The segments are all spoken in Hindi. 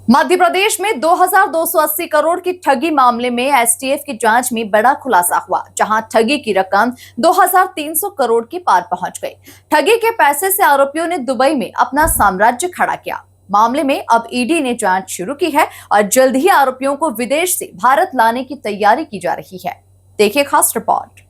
मध्य प्रदेश में 2280 करोड़ की ठगी मामले में एसटीएफ की जांच में बड़ा खुलासा हुआ, जहां ठगी की रकम 2300 करोड़ के पार पहुंच गई। ठगी के पैसे से आरोपियों ने दुबई में अपना साम्राज्य खड़ा किया। मामले में अब ईडी ने जांच शुरू की है और जल्द ही आरोपियों को विदेश से भारत लाने की तैयारी की जा रही है। देखिए खास रिपोर्ट।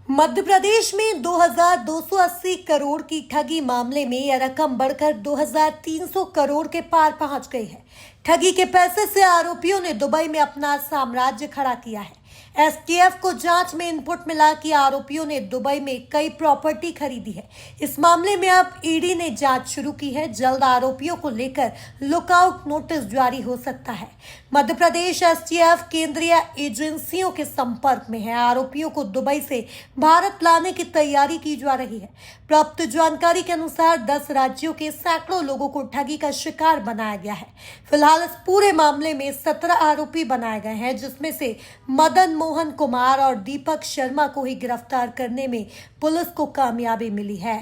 मध्य प्रदेश में 2280 करोड़ की ठगी मामले में यह रकम बढ़कर 2300 करोड़ के पार पहुंच गई है। ठगी के पैसे से आरोपियों ने दुबई में अपना साम्राज्य खड़ा किया है। एसटीएफ को जांच में इनपुट मिला कि आरोपियों ने दुबई में कई प्रॉपर्टी खरीदी है। इस मामले में अब ईडी ने जांच शुरू की है। जल्द आरोपियों को लेकर लुकआउट नोटिस जारी हो सकता है। मध्य प्रदेश एसटीएफ केंद्रीय एजेंसियों के संपर्क में है। आरोपियों को दुबई से भारत लाने की तैयारी की जा रही है। प्राप्त जानकारी के अनुसार 10 राज्यों के सैकड़ों लोगों को ठगी का शिकार बनाया गया है। फिलहाल इस पूरे मामले में 17 आरोपी बनाए गए हैं, जिसमें से मदन मोहन कुमार और दीपक शर्मा को ही गिरफ्तार करने में पुलिस को कामयाबी मिली है।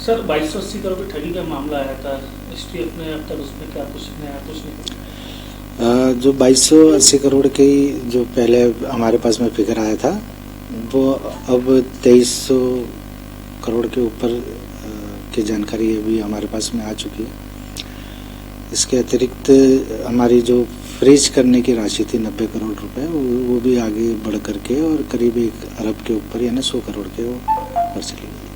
सर 2280 करोड़ की ठगी का मामला आया था, एसटीएफ ने अब तक उसमें क्या कुछ नया कुछ नहीं? जो 2280 करोड़ की जो पहले हमारे पास में फिगर आया था, वो अब 2300 करोड़ के ऊपर की जानकारी अभी हमारे पास में आ चुकी है। इसके अतिरिक्त हमारी जो फ्रीज करने की राशि थी 90 करोड़ रुपए, वो भी आगे बढ़ करके और करीब 1 अरब के ऊपर यानी 100 करोड़ के ऊपर चली गई।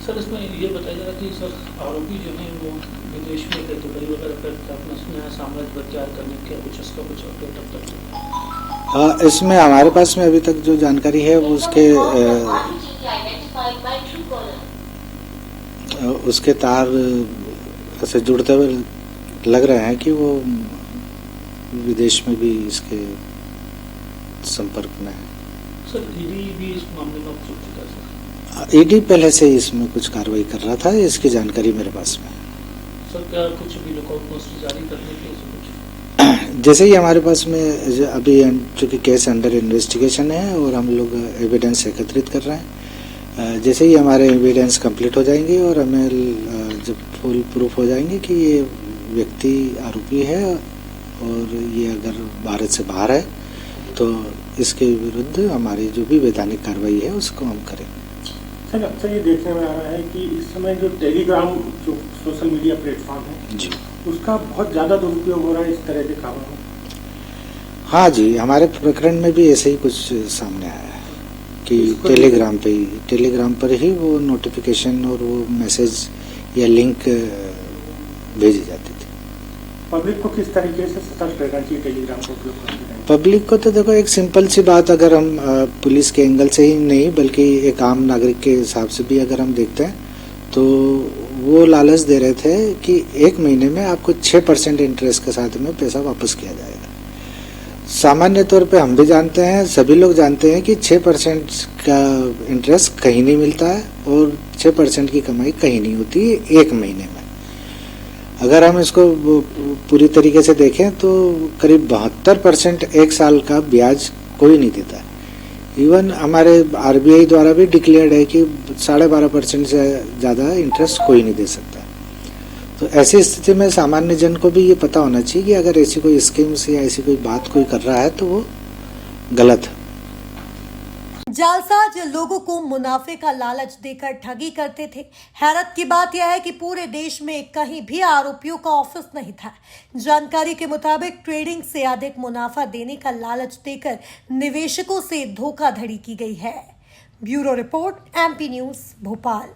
सर इसमें ये बताया जा रहा कि सर आरोपी जो हैं वो विदेश में गए, दुबई वगैरह पर अपना नया साम्राज्य तैयार करने के कुछ उसका कुछ अपडेट अब तक? इसमें हमारे पास में अभी तक जो जानकारी है वो उसके तार से जुड़ते हुए लग रहे हैं कि वो विदेश में भी इसके संपर्क में है। सर ईडी भी इस मामले में जुड़ चुका है? सर ईडी पहले से इसमें कुछ कार्रवाई कर रहा था, इसकी जानकारी मेरे पास में है। सर क्या कुछ भी लुकआउट नोटिस जारी करने के कुछ? जैसे ही हमारे पास में अभी चूंकि केस अंडर इन्वेस्टिगेशन है और हम लोग एविडेंस एकत्रित कर रहे हैं, जैसे ही हमारे एविडेंस कंप्लीट हो जाएंगे और हमें जब फुल प्रूफ हो जाएंगे कि ये व्यक्ति आरोपी है और ये अगर भारत से बाहर है, तो इसके विरुद्ध हमारी जो भी वैधानिक कार्रवाई है उसको हम करेंगे। सर अक्सर ये देखने में आ रहा है कि इस समय जो टेलीग्राम जो सोशल मीडिया प्लेटफॉर्म है जी, उसका बहुत ज़्यादा दुरुपयोग हो रहा है इस तरह के कामों में। हाँ जी, हमारे प्रकरण में भी ऐसे ही कुछ सामने आया है कि टेलीग्राम पर ही वो नोटिफिकेशन और वो मैसेज या लिंक भेजी जाती थी। पब्लिक को किस तरीके से सतर्क रहना चाहिए टेलीग्राम का उपयोग करते हैं? पब्लिक को तो देखो, एक सिंपल सी बात, अगर हम पुलिस के एंगल से ही नहीं बल्कि एक आम नागरिक के हिसाब से भी अगर हम देखते हैं, तो वो लालच दे रहे थे कि 1 महीने में आपको 6% इंटरेस्ट के साथ में पैसा वापस किया जाएगा। सामान्य तौर पे हम भी जानते हैं, सभी लोग जानते हैं कि 6% का इंटरेस्ट कहीं नहीं मिलता है और 6% की कमाई कहीं नहीं होती है 1 महीने में। अगर हम इसको पूरी तरीके से देखें तो करीब 72% 1 साल का ब्याज कोई नहीं देता है। इवन हमारे आरबीआई द्वारा भी डिक्लेयर्ड है कि 12.5% से ज़्यादा इंटरेस्ट कोई नहीं दे सकता। तो ऐसी स्थिति में सामान्य जन को भी ये पता होना चाहिए कि अगर ऐसी कोई स्कीम्स या ऐसी कोई बात कोई कर रहा है तो वो गलत है। जालसाज लोगों को मुनाफे का लालच देकर ठगी करते थे। हैरत की बात यह है कि पूरे देश में कहीं भी आरोपियों का ऑफिस नहीं था। जानकारी के मुताबिक ट्रेडिंग से अधिक मुनाफा देने का लालच देकर निवेशकों से धोखाधड़ी की गई है। Bureau report, MP news, Bhopal.